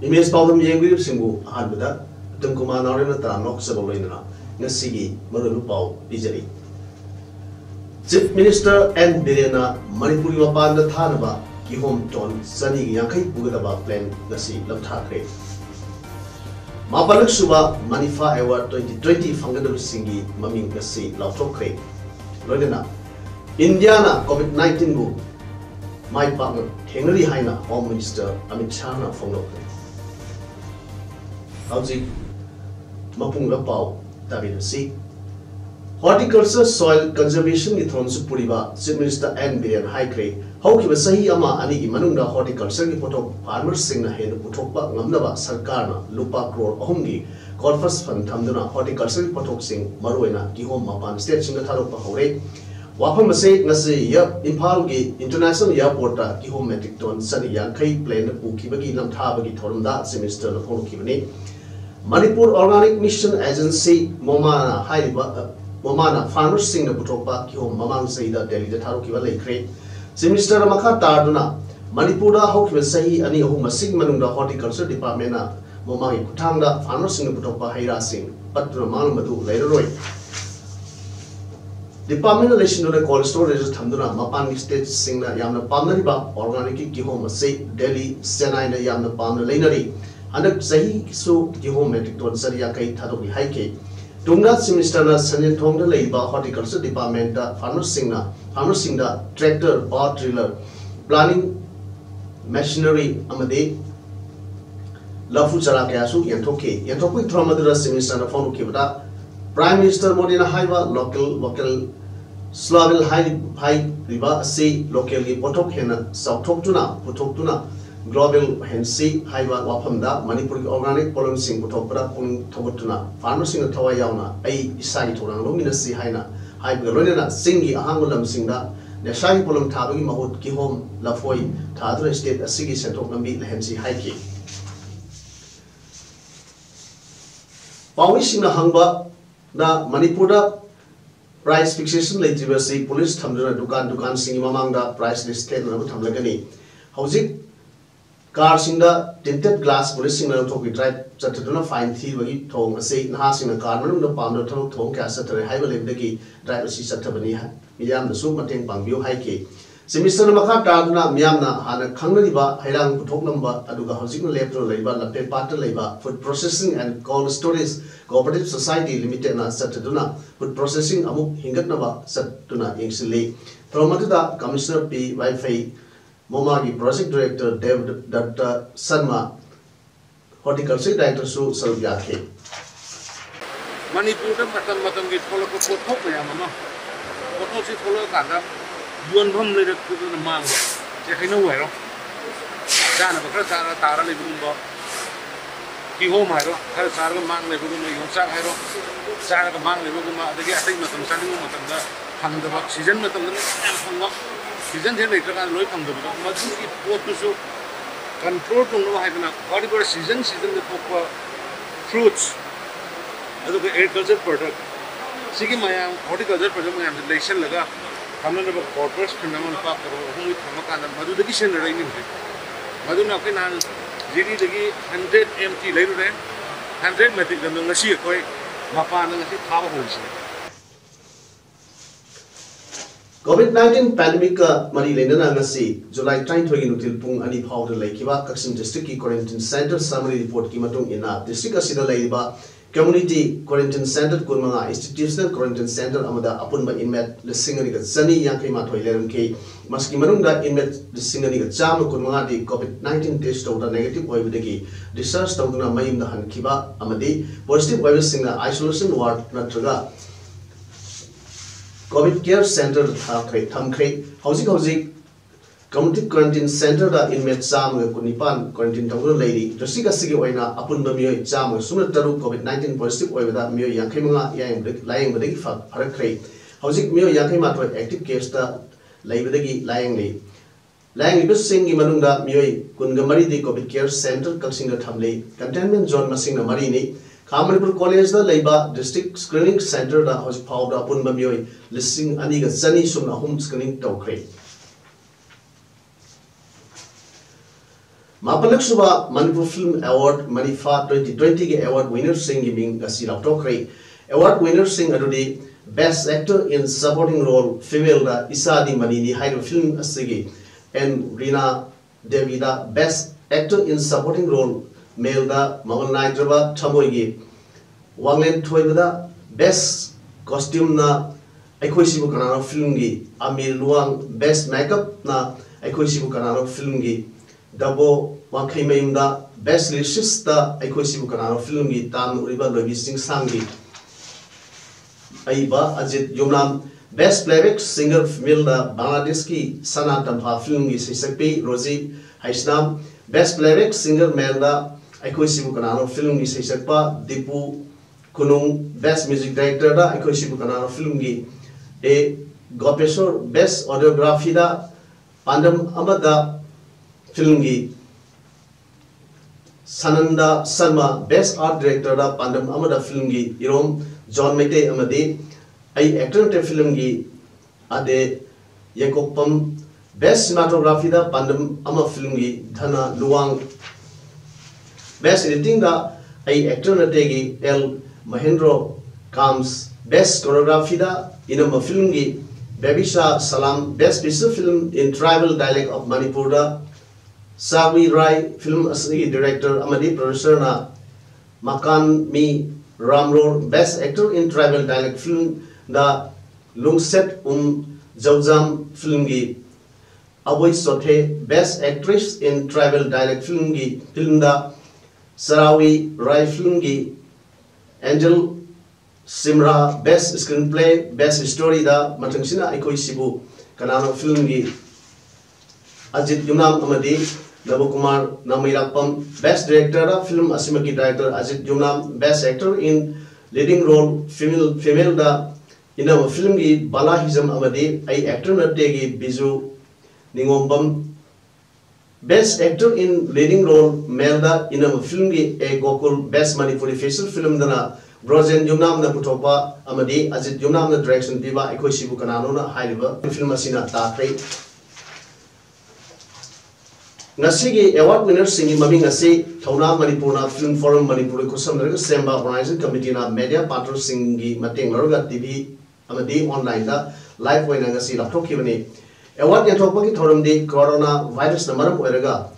Image problem Yangrip Singu Hadbada, Uttamkumar Naorem Nok Sabolina, Nasigi, Maralu Pau, Bijari. Chief Minister and Birena, Manipuri Wapan the Thanaba, Kihom Ton, Sunny Yankai Bugadaba plan, Nasi Lamthakre. Mapalak Suba, Manifa Award 2020 Fangadu Singi, Maming Nasi Lautokre. Lodena, Indiana COVID-19 book. My partner, Henry Haina, Home Minister Amit Shahna Fonglokre. Howji Mapunga Pau, David C. Horticulture Soil Conservation Githon Supuriba, Chief Minister and Bian High Grade, Hoki Sahi Ama Ani Manunda Horticulture Gipoto, Farmers Singna Hen Putopa, Namdaba, Sarkarna, Lupa Crore, Hongi, Corpus Fund Tamduna, Horticulture Potok Sing, Maruena, Gihom Mapan, State Singataropa Hore. Wapam say Nasi Yap Impalgi International Airport, Gihom Metric Ton, Sunny Yankai, Plane, Ukibagi, Namtabagi, Torunda, Semester, Lopon Kibani. Manipur Organic Mission Agency, Momana, Momana, Farmers Sing the Putopa, Kihom Mamang Saida, Delhi, the Tarukiva Lake, Semester Maka Tarduna, Manipura, Hoki Sahi, Ani Huma Sigmanunda Horticulture Department, Momai Kutanga, Farmers Sing the Putopa, Haira Sing, but to Madu later. Department relation to the cold storage Tamduna, Mapan State Singna Yamna Pamnariba, Organic Kihom, say Delhi, Senai, Yamna Pamna Lanary. Under Sahi so Gihom Metric Ton Saria Kai Tatoki Haike. Tunga Simistana Sanyan Tonga Labor Horticulture Department, Farmers Singda, Tractor, Power Trailer, Planning Machinery Amade, Lafu Charakasu, Yantoke, Yantoki Tramadura Simistana Fono Kibata, Prime Minister Modina Haiva, local Slavil High Riva, say locally Potok Hena, South Toktuna, Potokuna. Global Hensi, Haiva Wapamda, Manipuri Organic Pollen Sing Putopra, Togotuna, Farmers in the Tawayauna, A. Isai Toran, Luminasi Haina, Haibalona, Singi, Ahangulam Singda, the Shai Polum Tabi Mahut, Kihom, Lafoy, Tadra State, a Sigi Sentokambi, Hensi Haiki. Pawishing the Hangba, the Manipura price fixation literacy, police Tamdura Dukan Singi Mamanga, price listed and Tamlagani. How's it? Cars in the tinted glass policing and talking drive, Satana fine theory, Tong, a say, Hasing a car, the pounder, Tong, Cassette, High Leviki, driver C. Satabani, Miam, the Sumatin, Bangbu, Haiki. Semester Makatana, Miamna, Hana Kangriba, Hirang, Putok number, Aduga Housing Labor, Lape Pata Labor, Food Processing and Cold Storage, Cooperative Society Limited, and Sataduna, Food Processing, Amuk Hingatnava, Satuna, Inksili, Promata, Commissioner P. Wi-Fi. Momagi Project Director David Dr. Sarma, Horticulture Director Su Salvyake. Manipur Matam get follow Yamama. What was it follow Kanda? You and home later to the man. Checking away. Dana Bakara Tara Libumba. Kihomaro, Harasara Man Lebuma, Yonsahiro, Sarah Man Lebuma, the Gating Matam Sanu Matanda, Handa Season Matam and Season later and loy from the Madu to show control to know having a horticulture season the fruits. As the agriculture product. Seeking my horticulture product and relation Laga, Kaman of corpus, Pinaman Park, whom with Hamakana, Madu the Kishan raining. Madu Nakinan, Zidi the 100 empty later than 100 metric than the Nashi, Mapan and the powerhouse. COVID-19 pandemic Mari Lena Nasi, July 2020 until Pung Ani Powder Lake Kiva, Kaksim District Quarantine Center Summary Report Kimatung in a District Asida Laiba, Community Quarantine Center, Kurmanga, Institutional Quarantine Center, Amada Apunba Inmet, the Singani Sani Yankima Toilerum K, Maskimarunga Inmet, the Singani Jam, Kurmanga, the COVID-19 test of the negative Waviki, research Toguna Mayim the Hankiba, Amadi, positive virus singer, isolation ward, Natraga. COVID Care Center Thamkre, Housing community quarantine center da inmate cham ga kunipan quarantine tawur leiri district asigi oina apun ba mioi cham sumna taru covid-19 positive oibada mioi yankai manga yang laying badagi farakhrei hojik mioi yankai ma active case da laibadagi laying le laying ibis sing gi manungda mioi kunga mari di covid care center kalsing da thamle containment zone masing na mari ni Manipur college da leiba district screening center da hoj phau da apun ba mioi listing ani ga chani sumna home screening tawkhrei Mapalak Suba Manipur Film Award Manifa 2020 ke award winner sing giving Gasila Tokre. Award winner sing adudi Best Actor in Supporting Role Female da Isadi Manini Hydro Film Asigi and Rina Devi da Best Actor in Supporting Role Male da Mawan Naidraba Tamoigi Wanglen Toibada Best Costume na Aikoisibu Kanano Film gi Amir Luang Best Makeup na Aikoisibu Kanano Film gi Dabo Wakai Mayumda Best Lyricist da Aikoisibu Kanano Film gi Tam Uriba Lobi Sing Sangi Aiba Ajit Yumnam Best Playback Singer Female da Bangladesh ki Sana Tampa Film gi Sisakpi Rosie Haisnam Best Playback Singer Male da Aikoisibu Kanano Film gi Sisakpa Dipu Kunung Best Music Director da Aikoisibu Kanano Film gi A Gopeshwar Best Audiography da Pandam Amada Film gi Sananda Sharma Best Art Director da Pandam Amada Film gi Irom John Mete Amadi ai actor te film gi ade Yakopam Best Cinematography da Pandam Ama Film gi Dhana Luang Best Editing da ai actor na te gi L Mahendro Kams Best Choreography da Inama Film gi Babisha Salam Best Feature Film in Tribal Dialect of Manipur da Sawi Rai Film Asli Director Amadi Producer na Makan Mi Ramror Best Actor in Tribal Dialect Film da Lungset Jaujam Film gi Aboy Sothe Best Actress in Tribal Dialect Film gi Film da Sarawi Rai Film gi Angel Simra Best Screenplay Best Story da Matangsina Aikoisibu Kanano Film gi Ajit Yumnam Amadi Uttamkumar Namirakpam Best Director da Film Asimaki Director Ajit Yumnam Best Actor in Leading Role Female da Inama Film gi Balahizam Amadi ai actor na tegi Biju Ningombam Best Actor in Leading Role Male da Inama Film gi A Gokul Best Manipuri Feature Film dana Brozen Yumnam na Putopa Amadi Ajit Yumnam na Direction Viva Aikoisibu Kanano na Hailiba Film Asina Takre Ngasigi award winner singi maming asi Thauna Manipur na Film Forum Manipur kusam naraga Semba Organizing Committee na Media Partner singi mateng laraga TV amadi online da live wena ngasi laptop kibani award ya thokpa ki thoram di corona virus na maram oiraga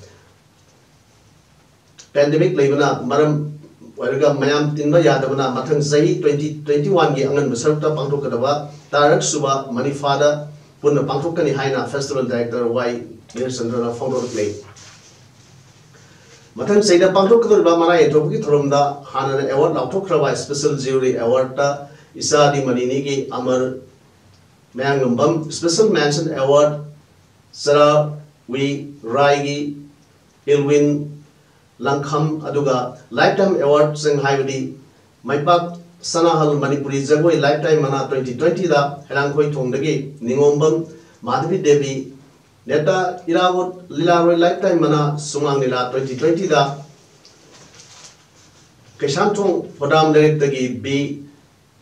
pandemic leibana maram oiraga mayam tinba yadabana mathang sahi 2021 gi angan basarta pangthok kadaba tarak suba manifada punna pangthok kani haina festival director y Sandra Founder play Matan Saida Pangtok Bamara Toki Tromda Hana Award Lautokrava Special Jury Award Isadi Maninigi Amar Mangambam Special Mention Award Sarah We Raigi Ilwin Langkham Aduga Lifetime Award Sing Haivadi Maipak Sanahal Manipuri Zagoi Lifetime Mana 2020 da Helangkoi Tongdagi Ningombam Madhavi Devi Neta Irawat Lilaroi Lifetime Mana Sumang Lila 2020 da Keshantong Podam Direktagi B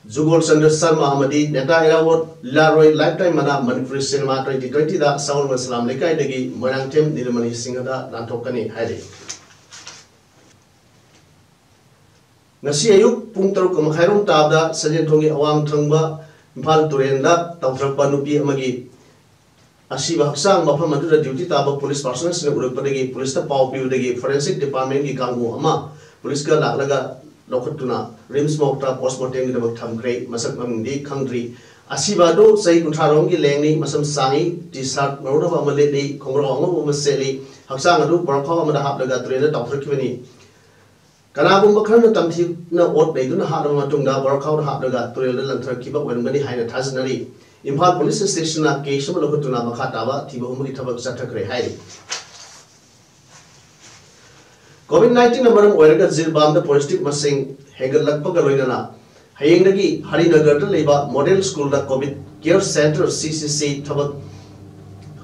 Jugol Sandra Sharma Amadi Neta Irawat Lilaroi Lifetime Mana Manipuri Cinema 2020 da Saul Masalam Lekai Dagi Moyang Tem Nilamani Singada Nantokani Haide Nasi Ayuk Pung Taruk Kamakhairong Tabda Sajen Tongi Awang Trangba Impal Turenda Tautrapa Nupi Amagi Asiba Haksang Mapam Madura duty taba police personnel sina urukpadagi police ta pau piudagi forensic department gi kangu ama police ka laklaga lokhatuna rims mokta postmortem gi dabak thamgrei masak mamdi khangdri asiba do sai kuntharong gi lengni masam sangi t-shirt maroda ba male dei khongro anga ba seli haksang adu borkhaw amada haplaga trena tawthrakibani kanagum bakhan tamthi na ot leiduna hadama tungda borkhaw haplaga turel lanthrakiba wenbani haina thajnari Imphal Police Station na case ma lokotuna makha taba thiba humri thabak chathakre hai COVID-19 namaram oiraga Zirbam da positive masing hegalakpa galoinana hayengdagi Harinagar da leba model school da COVID care center CCC thabak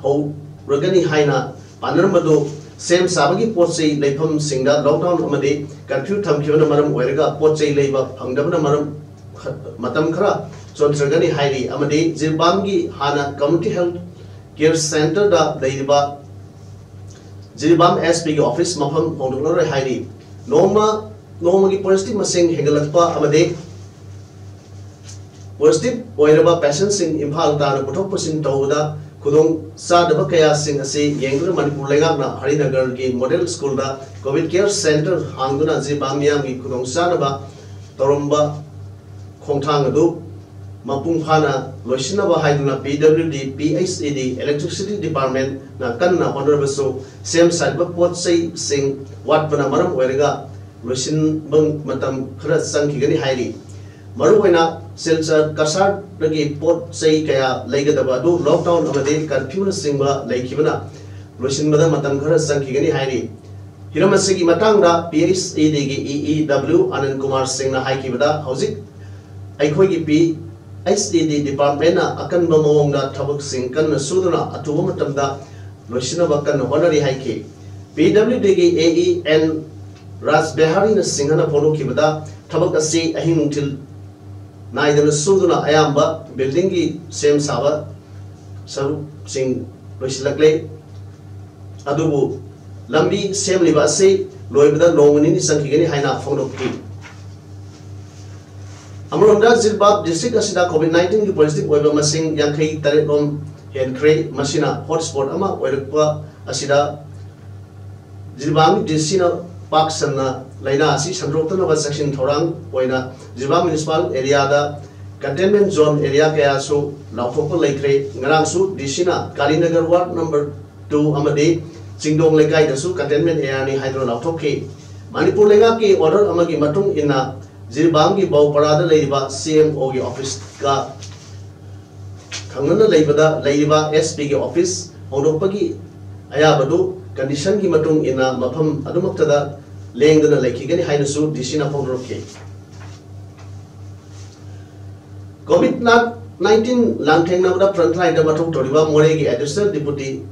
ho ragani haina panarmado Same Sabagi Potsy Lapum Singa, lockdown Amade, curfew Tamkiona Maram Werga, Potsy Laba, Pangdabana Maram Matamkara, so Tragani Haidi, Amade, Zirbamgi, Hana, Community Health Care Center, the Ladiba Zirbam SPG Office, Mapam, Honolulu Haidi, Normally positive Masing Hegalakpa Amade positive Oiraba Passions in Impal Dana, Potoposin Toda. Kudong sa daba kaya sing ase yengduna Manipur lengak na Harinagar ki model school da COVID care center hangduna Zirbam yang ki kudong sa daba toromba khongthang adu mapung phana loisina ba haiduna PWD PHED electricity department na kanna honorable so same side ba pot sei sing wat bana maram oirega loisin bang matam khara sang ki gani hairi maruwaina Silchar Kasar lagi pot sei kaya laigadaba du lockdown amade curfew na singba laikibana loisin bada matam khara sangkigani hairi hiramasigi matangda PHED gi EEW Anand Kumar Singh na haikibada hojik aikhoi gi PHED department na akan ba mawongda thabak sing kan na suduna atuba matamda loisina ba kan honari haiki PWD gi AEN Raj Behari na singhana phono kibada thabak ase ahing til Naidana Suduna Ayamba building ki same saba saru sing loisilakle adubu lambi same liba se loibada longani ni sangkigani haina phonokki Amronda Zirbab district asida COVID-19 ki positive oiba masing yankhai tare rom henkre masina hotspot ama oirakpa asida Zirbam districtna Paksana Laina asi Sandrotana was section Thorang Poina Zirbam municipal area da containment zone area kaya so Laufopo Lake Ngaransu Dishina Kalinagar ward number 2 Amade Singdong Lekai da su containment area ni Hydro Lautoke Manipur Lenga ki order amagi matung ina Zirbam ki bau parada leiba CMO ki office ka Thangana leibada leiba SP ki office Honopagi ayabadu condition ki matung ina mafam adumaktada Lengdana Lakigani Hainasu Dishina Pondroke COVID-19 Langtang Navada Frontline Damatok Toriba Moregi Additional Deputy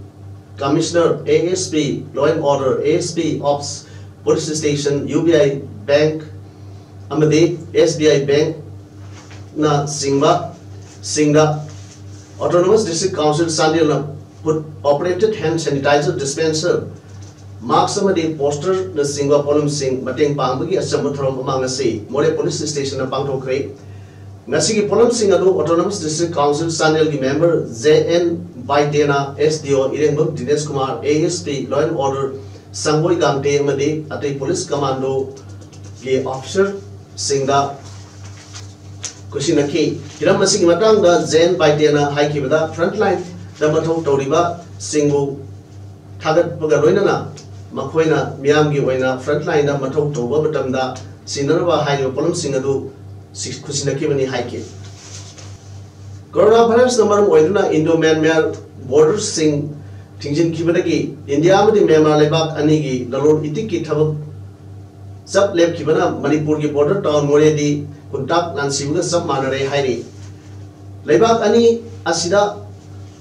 Commissioner ASP Law and Order ASP Ops Police Station UBI Bank Amade SBI Bank Na Singda Autonomous District Council Sandil put operated hand sanitizer dispenser Marks amadi poster na Singwa Polum Sing Mateng Pangbagi Asamathrom Amangasi More Police Station na Pangtokre Nasigi Polum Sing adu Autonomous District Council Sanel ki member JN Baidena SDO Irengam Dinesh Kumar ASP Law and Order Sangboy Gamte amadi Atay Police Commando ki officer Singda Kushinaki Hiram Masigi Matang da JN Baidena Haikibada Frontline Damathok Toriba Singbu Thagat Pagaloinana Makoina Miamgi Waina Frontline da Matok Toba Batamda Sinaraba Hydro Polum Singadu Kusinakibani Haiki Coronavirus number Waiduna Indo Myanmar border sing Tingjin Kibadaki India Madi Myanmar Lebak Anigi Lalor Itiki Tabak Sub Leb Kibana Manipur ki border town Moredi Kuntak Nansibuga Sub Manare Hairi Lebak Ani Asida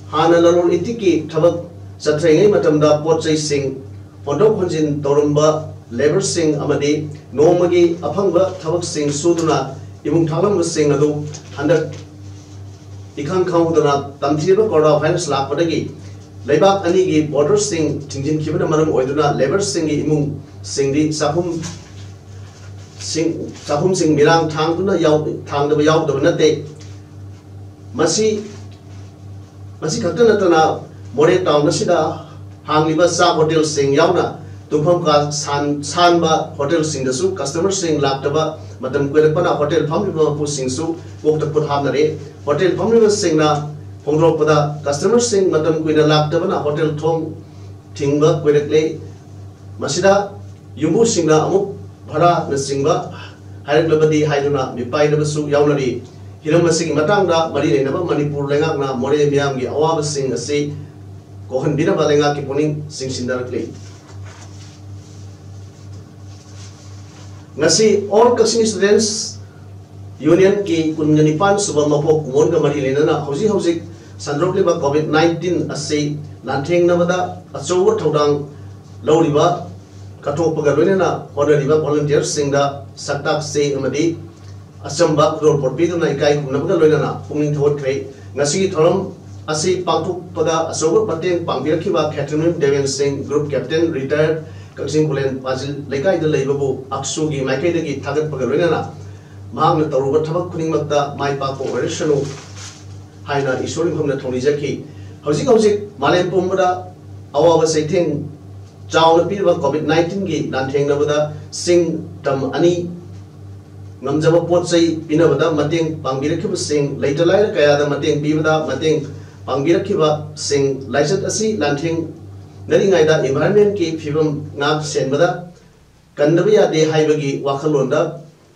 Hana Lalor Itiki Tabak Satrengai Matamda Potsai Sing Pondok Honjin Torumba Labor Sing Amadi Nomagi Apanga Tabak Sing Suduna Imung Talam Sing Adu under Ikan Kaudana Tamtiba Korda Finance Lapadagi Lebak Anigi Border Sing Tingjin Kibana Manam Oiduna Labor Sing Imung Singdi Sahum Sing Mirang Tanguna Yau Tang the Yau the Nate Masi Katanatana More Town Nasida Hangliba Sa Hotel Sing Yauna Tumpam Ka Sanba Hotel Sing the Su Customer Sing Laptaba Madam Quilapana Hotel Pamliba Pusing Su Walk the Put Hamare Hotel Pamliba Sing Na Pondropada Customer Sing Madam Quina Laptabana Hotel Tom Tingba Quilakle Masida Yumbu Singna Amuk Hara Nasingba Haraglabadi Haiduna Mipai Nabasu Yaunari hiram asing matangda mari lenaba Manipur lengakna more miyamgi awaba sing asi kohan binaba lengak ki puning singsindarakli ngasi all Kashmir students union ki kunganipan suba mapok kumon ga mari lenana hauji sandrokleba COVID-19 asi lantheng namada achowo thodang lawriba katokpaga loinana honariba volunteers singda saktak se amadi asamba report biduna ikai kumnabaga loinana pungning thawat kre ngasi thoram asi pangthokpada achowo pateng pangbirakhiba Catherine Deven Singh group captain retired Kaksing Kulen Pazil lekai da leibabu aksu gi maikai dagi thagat paga loinana mahangna taruba thabak khuningmakta mai pa ko operationu haina isori hamna thoni jaki hojik malem pumbada awaba saitheng chawna piba COVID-19 gi lantheng nabada sing tam ani ngamjaba potsai pinabada mateng pangbirakhiba sing leitalai kaya da mateng pibada mateng pangbirakhiba sing laisat asi lantheng naringai da environment ki phibam ngak senbada kandabiya de haibagi wakhalonda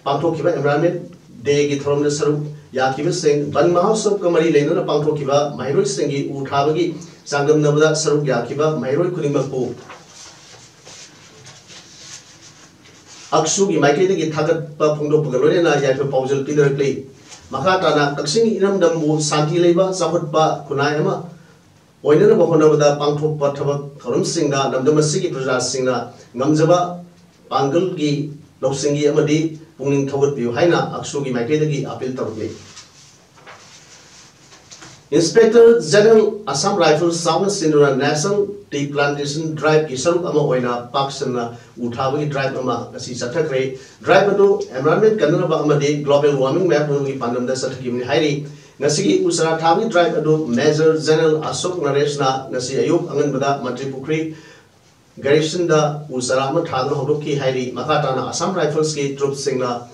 pangthokhiba environment de gi thoromna saru yakiba sing ban mahasab kamari leinona pangthokhiba mairoi singi u thabagi sangam nabada saru yakiba mairoi kuningmapu aksu gi maikei gi thagat pa phungdo pagalone na yaipha paujal pidarakli makhatana kaksing iramdam bu santi leiba chahotpa kunai ama oinana bahonabada pangthokpa thabak thorum singda namdam asigi praja singna ngamjaba pangal gi lawsingi amadi pungning thagat piu haina aksu gi maikei gi appeal tarukli Inspector General Assam Rifles South Sindura National Tea Plantation Drive ki saruk ama oina paksana uthabagi drive ama asi sathakre drive adu environment kanna ba amadi global warming map gi pandamda sathakimni hairi ngasigi usara thabi drive adu Major General Ashok Nareshna ngasi ayuk anganbada Manipuri garrison da usara ma thadna hodokki hairi makatana Assam Rifles ki troops singna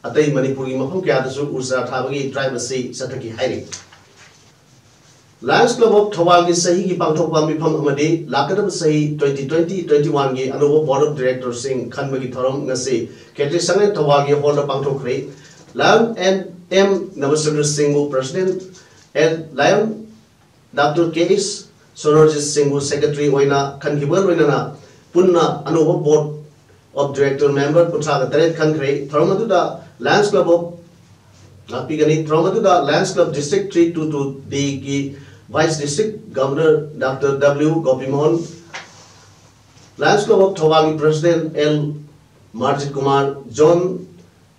atai Manipuri mafam kya dasu usara thabagi drive asi sathaki hairi Lions Club of Thawal ki sahi ki pangthokpa mifam amadi lakadab sahi 2020-21 ki anubo board of directors sing khanbagi thorom ngasi Ketri Sangai Thawal ki hall pangthokre Lion and M Navasundar Singh president and Lion Dr. K.S. Sonorjit Singh secretary oina khankhibal oina punna anubo board of director member puthaga taret khankre thoromatuda Lions Club of Napigani thoromatuda Lions Club District 322 D ki Vice District Governor Dr. W. Gopimohan, Lions Club of Thawal President L. Marjit Kumar, John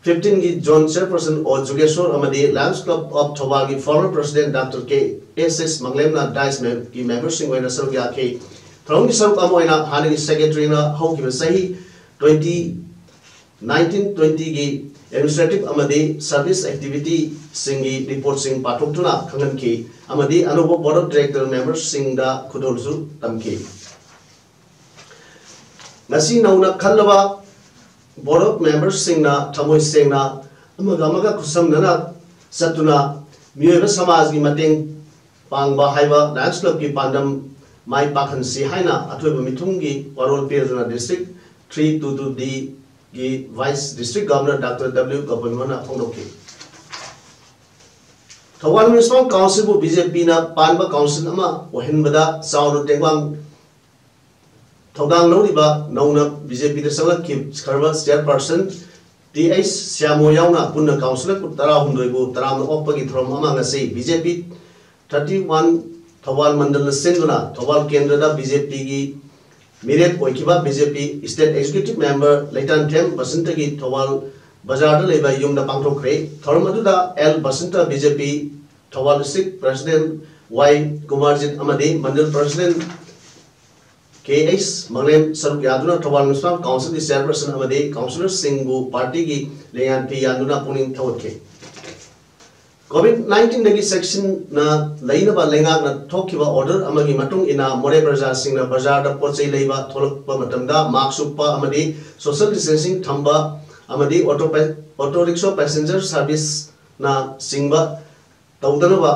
15 ki John Chairperson or Jugeshwar Amadi, Lions Club of Thawal former President Dr. K. S.S. Manglemna Dice ki member sing wena sarugya ke Thawal saruk amoina hani secretary na how ki sahi 2019-20 ki administrative amadi service activity singi report sing pathok tuna khangan ki amadi anubo board of director members sing da khudolsu tamki ngasi nauna khallaba board of members sing na thamoi sing na amaga kusam nana satuna miyoba samaj gi mateng pangba haiba Lions Club ki pandam mai pakhan si haina athoiba mithung gi parol perduna district 322D ki Vice District Governor Dr. W. Gopalmana Phongdoki. Thawal Municipal Council bu BJP na Panba Council ama ohinbada Sauru Tengwang Thodang Loriba Nauna BJP de Salak ki Kharba Chairperson TS Syamo Yauna Punna Councilor Tara Hundoibu Taram Opagi Throm ama ngasi BJP 31 Thawal Mandal Senduna Thawal Kendra da BJP gi Miret Oikiba BJP State Executive Member Leitan Tem Basanta ki Thawal Bazar da leba yumda pangthokre thormaduda L Basanta BJP Thawal District President Y Kumarjit Amadi Mandal President KS Manglem Saruk Yaduna Thawal Municipal Council ki Chairperson Amadi Councillor Singh Party ki Leyan P Yaduna Puning Thawatke COVID-19 dagi section na laina ba lenga na thokiba order amagi matung ina more praja singna bazar da pochai leiba tholakpa matamda mask uppa amadi social distancing thamba amadi auto rickshaw passenger service na singba tawdana ba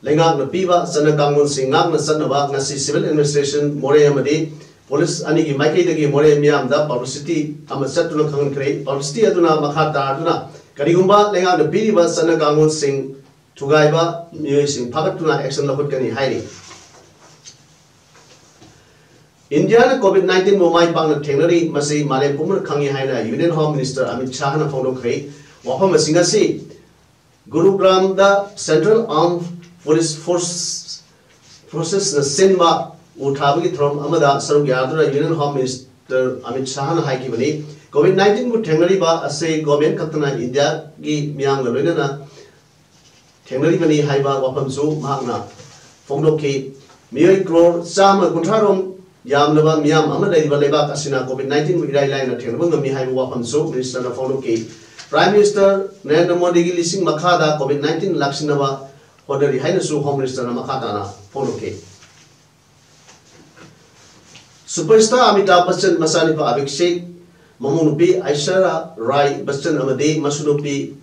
lenga na piba sana kangun singak na sanaba ngasi civil administration more amadi police ani gi makai dagi more miam da publicity amasatuna khangan kre publicity aduna makha ta aduna Karigumba lenga the piriba sana gangon sing tugaiba miyoi sing phagatuna action lakhut kani hairi India na COVID-19 momai pang na thengnari masi malem pumur khangi haina Union Home Minister Amit Shah na phonokhrei wafam singa si Gurugram da Central Armed Police Forces na sinma uthabagi throm amada saruk yadura Union Home Minister Amit Shah na haiki bani COVID-19 mu thengnari ba ase government katna India gi miyang la loina na thengnari bani haiba wafam su mahna phonokhi miyoi crore chama kuntharom Yamnava Miam Amadeva Leba Kasina COVID-19 with Line at Tenbunga Mihai Wapam So, Minister of Fonoki, Prime Minister Narendra Modi Lising Makada COVID-19 Laksinava, Hodari Hainasu Home Minister Makatana, Fonoki. Superstar Amitabh Bachchan Masanipa Abhishek, Mamunupi, Aishara Rai Bachchan Amade, Masunupi,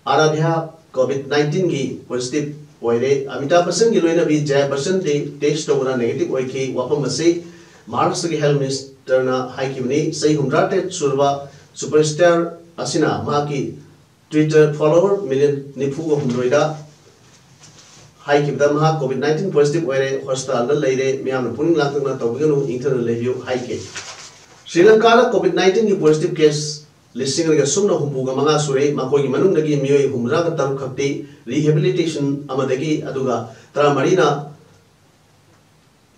Aradhya COVID-19 Gi, positive. Amitabh Bachchan ki loina bi Jay Bachchan de test tora negative oiki wapam ase Maharashtra ki health minister na haiki bani sei humrate surba superstar asina ma ki Twitter follower million nifu go humroida haiki bda ma COVID-19 positive oire hospital da leire miyam puning lakna na tawbiganu internal review haiki Sri Lanka na COVID-19 ki positive case listing ga sumna humbuga manga sure makoi manung dagi miyoi humra ga taru khakti rehabilitation amadagi aduga tra marina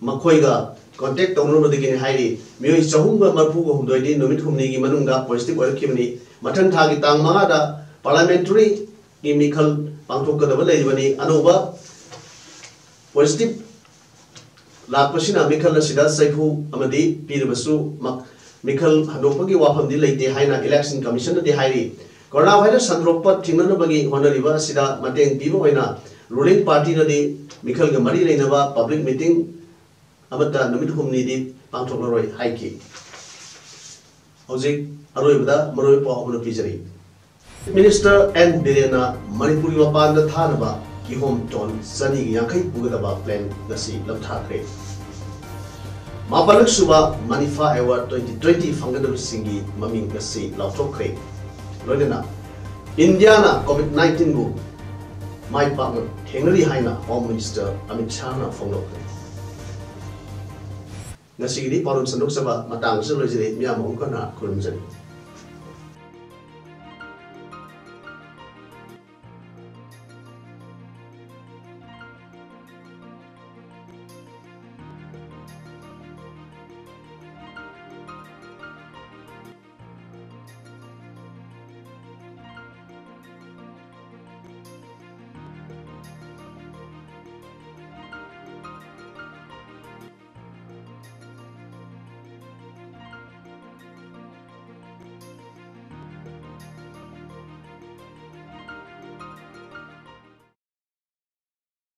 makoi ga contact tawnu madagi hairi miyoi chahumga marpu ga humdoi di numit humni gi manung ga positive orakibani mathang thagi tang manga da parliamentary gi mikhal pangthok ka daba leibani anoba positive lakpasina mikhal asida saifu amadi pirabasu Mikhal Hadopagi Wapam di Late Haina Election Commission di Hairi. Coronavirus Sandropa Timanabagi Honoriva Sida Mateng Pivo Ina ruling party na di Mikhal Gamari Renava public meeting Amata Namitukum Nidi Pantoloroi Haiki. Hozik Aroibada Maroipa on the Pizzery. Minister N. Birena Manipuri Wapanda Tanaba Kihom Ton Sani Yankai Bugadaba plan Nasi Lamthakre. Mapalak Suba Manifa Award 2020 Fangadam Singi Maming Nasi Lautokre. Lodena Indiana COVID-19 bu My partner Henry Haina Home Minister Amit Shah na Fonokre. Nasi di Parum Sanduk Saba Matang Sulajiri Miyamong Kana Kurumjani.